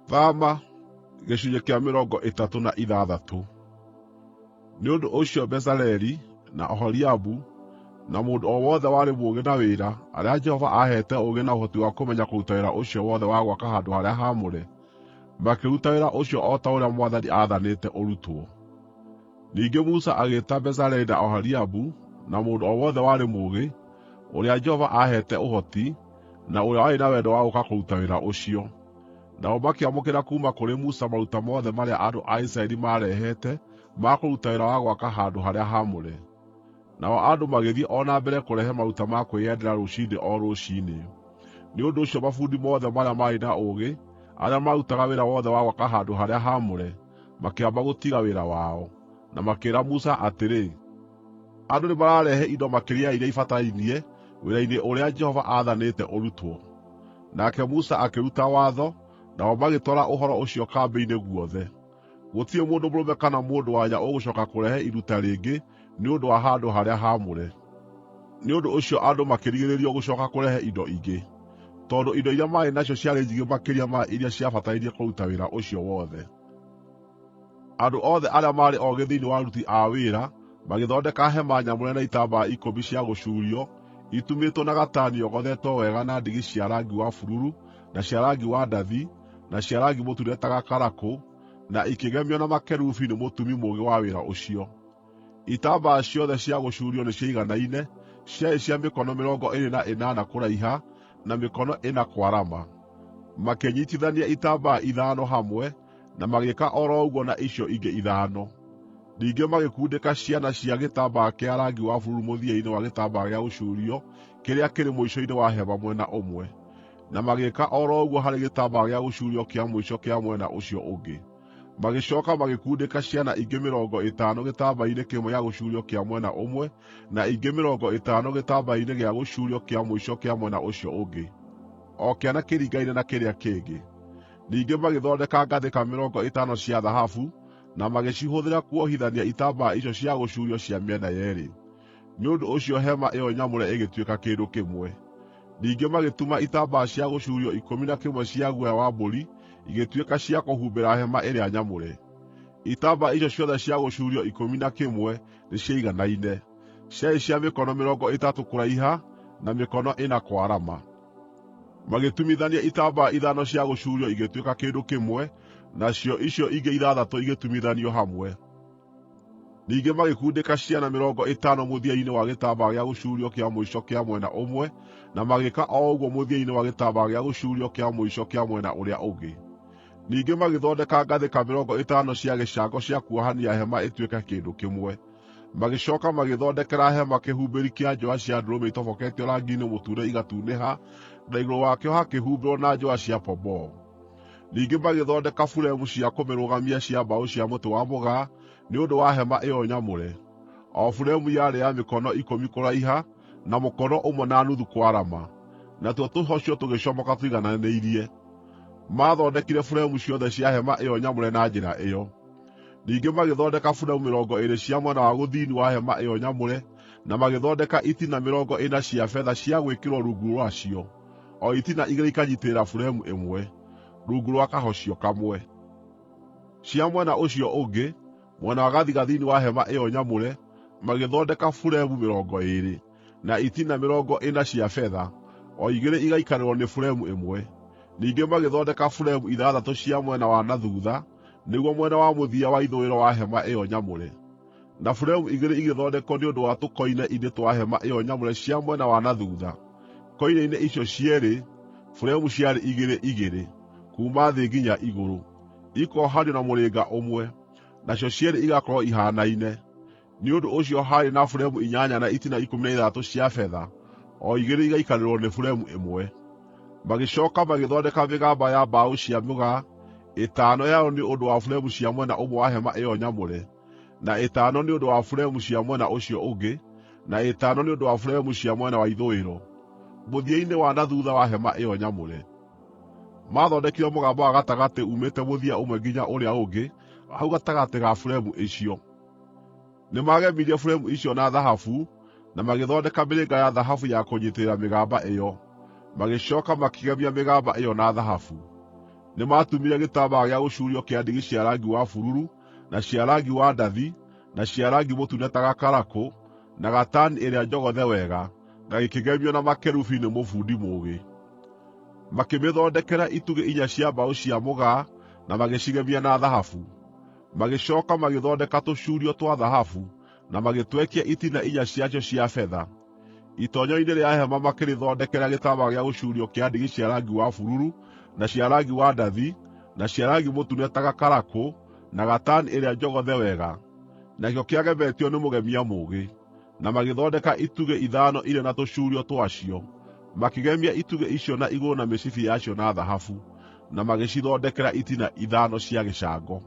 Thama gĩcunjĩ kĩa 36. Nĩ ũndũ ũcio Bezaleli, na Oholiabu, na mũndũ o wothe warĩ mũũgĩ na wĩra, arĩa Jehova aheete ũũgĩ na ũhoti wa kũmenya kũruta wĩra ũcio wothe wa gwaka handũ-harĩa-haamũre, makĩruta wĩra ũcio o ta ũrĩa Mwathani aathanĩte ũrutwo. Ningĩ Musa agĩĩta Bezaleli na Oholiabu, na mũndũ o wothe warĩ mũũgĩ, ũrĩa Jehova aheete ũhoti, na ũrĩa warĩ na wendo wa gũũka kũruta wĩra ũcio. Nao makĩamũkĩra kuuma kũrĩ Musa maruta mothe marĩa andũ a Isiraeli maarehete ma kũruta wĩra wa gwaka handũ-harĩa-haamũre. Nao andũ magĩthiĩ o na mbere kũrehe maruta ma kwĩyendera rũciinĩ o rũciinĩ. Nĩ ũndũ ũcio mabundi mothe marĩa maarĩ na ũũgĩ, arĩa maarutaga wĩra wothe wa gwaka handũ-harĩa-haamũre, makĩamba gũtiga wĩra wao, na makĩĩra Musa atĩrĩ, “Andũ nĩmararehe indo makĩria ya iria ibatarainie wĩra-inĩ ũrĩa Jehova aathanĩte ũrutwo.” Nake Musa akĩruta watho, nao magĩtwara ũhoro ũcio kambĩ-inĩ guothe. Gũtirĩ mũndũ mũrũme kana mũndũ-wa-nja ũgũcooka kũrehe iruta rĩngĩ nĩ ũndũ wa handũ-harĩa-haamũre. Nĩ ũndũ ũcio andũ makĩrigĩrĩrio gũcooka kũrehe indo ingĩ, tondũ indo iria maarĩ nacio ciarĩ nyingĩ makĩria ma iria ciabatarainie kũruta wĩra ũcio wothe. Andũ othe arĩa maarĩ oogĩ thĩinĩ wa aruti a wĩra magĩthondeka hema nyamũre na itambaya 10 cia gũcuurio, itumĩtwo na gatani yogothetwo wega na ndigi cia rangi wa bururu, na cia rangi wa ndathi, na cia rangi mũtune ta gakarakũ, na ikĩgemio na makerubi nĩ mũtumi mũũgĩ wa wĩra ũcio. Itambaya ciothe cia gũcuurio nĩciaiganaine, ciarĩ cia mĩkono 28 kũraiha, na mĩkono 4 kwarama. Makĩnyiitithania itambaya 5 hamwe, na magĩĩka o ro ũguo na icio ingĩ 5. Ningĩ magĩkundĩka ciana cia gĩtambaya kĩa rangi wa bururu mũthia-inĩ wa gĩtambaya gĩa gũcuurio kĩrĩa kĩrĩ mũico-inĩ wa hema mwena ũmwe, na magĩĩka o ro ũguo harĩ gĩtambaya gĩa gũcuurio kĩa mũico kĩa mwena ũcio ũngĩ. Magĩcooka magĩkundĩka ciana ingĩ 50 gĩtambaya-inĩ kĩmwe gĩa gũcuurio kĩa mwena ũmwe, na ingĩ 50 gĩtambaya-inĩ gĩa gũcuurio kĩa mũico kĩa mwena ũcio ũngĩ, o kĩana kĩringaine na kĩrĩa kĩngĩ. Ningĩ magĩthondeka ngathĩka 50 cia thahabu, na magĩcihũthĩra kuohithania itambaya icio cia gũcuurio cia mĩena yeerĩ. Nĩ ũndũ ũcio hema ĩyo nyamũre ĩgĩtuĩka kĩndũ kĩmwe. Ningĩ magĩtuma itambaya cia gũcuurio 11 cia guoya wa mbũri igĩtuĩka cia kũhumbĩra hema ĩrĩa nyamũre. Itambaya icio ciothe cia gũcuurio 11 nĩciaiganaine, ciarĩ cia mĩkono 30 kũraiha na mĩkono 4 kwarama. Magĩtumithania itambaya 5 cia gũcuurio igĩtuĩka kĩndũ kĩmwe, nacio icio ingĩ 6 igĩtumithanio hamwe. Ningĩ magĩkundĩka ciana 50 mũthia-inĩ wa gĩtambaya gĩa gũcuurio kĩa mũico kĩa mwena ũmwe, na magĩĩka o ũguo mũthia-inĩ wa gĩtambaya gĩa gũcuurio kĩa mũico kĩa mwena ũrĩa ũngĩ. Ningĩ magĩthondeka ngathĩka 50 cia gĩcango cia kuohania hema ĩtuĩke kĩndũ kĩmwe. Magĩcooka magĩthondekera hema kĩhumbĩri kĩa njũa cia ndũrũme itoboketio rangi-inĩ mũtune igatunĩha, na igũrũ wakĩo hakĩhumbĩrwo na njũa cia pomboo. Ningĩ magĩthondeka buremu cia kũmĩrũgamia cia mbaũ cia mũtĩ wa mũgaa nĩ ũndũ wa hema ĩyo nyamũre. O buremu yarĩ ya mĩkono 10 kũraiha, na mũkono 1.5 kwarama, natuo tũhocio tũgĩcomoka tũigananĩirie. Maathondekire buremu ciothe cia hema ĩyo nyamũre na njĩra ĩyo. Ningĩ magĩthondeka buremu 20 cia mwena wa gũthini wa hema ĩyo nyamũre, na magĩthondeka itina 40 cia betha cia gwĩkĩrwo rungu rwacio, o itina 2 ikanyiitĩrĩra buremu ĩmwe, rungu rwa kahocio kamwe. Cia mwena ũcio ũngĩ, mwena wa gathigathini wa hema ĩyo nyamũre, magĩthondeka buremu 20, na itina 40 cia betha, o 2 igaikarĩrwo nĩ buremu ĩmwe. Ningĩ magĩthondeka buremu 6 cia mwena wa na thuutha, nĩguo mwena wa mũthia wa ithũĩro wa hema ĩyo nyamũre. Na buremu 2 igĩthondekwo nĩ ũndũ wa tũkoine-inĩ twa hema ĩyo nyamũre cia mwena wa na thuutha. Koine-inĩ icio cierĩ, buremu ciarĩ 2 kuuma thĩ nginya igũrũ, ikohanio na mũrĩnga ũmwe, nacio cierĩ igakorwo ihaanaine. Nĩ ũndũ ũcio haarĩ na buremu 8 na itina 13 cia betha, o 2 igaikarĩrwo nĩ buremu ĩmwe. Magĩcooka magĩthondeka mĩgamba ya mbaũ cia mũgaa, 5 yayo nĩ ũndũ wa buremu cia mwena ũmwe wa hema ĩyo nyamũre, na 5 nĩ ũndũ wa buremu cia mwena ũcio ũngĩ, na 5 nĩ ũndũ wa buremu cia mwena wa ithũĩro, mũthia-inĩ wa na thuutha wa hema ĩyo nyamũre. Maathondekire mũgamba wa gatagatĩ uumĩte mũthia ũmwe nginya ũrĩa ũngĩ, hau gatagatĩ ga buremu icio. Nĩmagemirie buremu icio na thahabu, na magĩthondeka mĩrĩnga ya thahabu ya kũnyiitĩrĩra mĩgamba ĩyo. Magĩcooka makĩgemia mĩgamba ĩyo na thahabu. Nĩmatumire gĩtambaya gĩa gũcuurio kĩa ndigi cia rangi wa bururu, na cia rangi wa ndathi, na cia rangi mũtune ta gakarakũ, na gatani ĩrĩa njogothe wega, na gĩkĩgemio na makerubi nĩ mũbundi mũũgĩ. Makĩmĩthondekera itugĩ 4 cia mbaũ cia mũgaa, na magĩcigemia na thahabu. Magĩcooka magĩthondeka tũcuurio twa thahabu, na magĩtwekia itina 4 ciacio cia betha. Itoonyero-inĩ rĩa hema makĩrĩthondekera gĩtambaya gĩa gũcuurio kĩa ndigi cia rangi wa bururu, na cia rangi wa ndathi, na cia rangi mũtune ta gakarakũ, na gatani ĩrĩa njogothe wega, nakĩo kĩagemetio nĩ mũgemia mũũgĩ. Na magĩthondeka itugĩ 5 irĩ na tũcuurio twacio. Makĩgemia itugĩ icio na igũrũ na mĩcibi yacio na thahabu, na magĩcithondekera itina 5 cia gĩcango.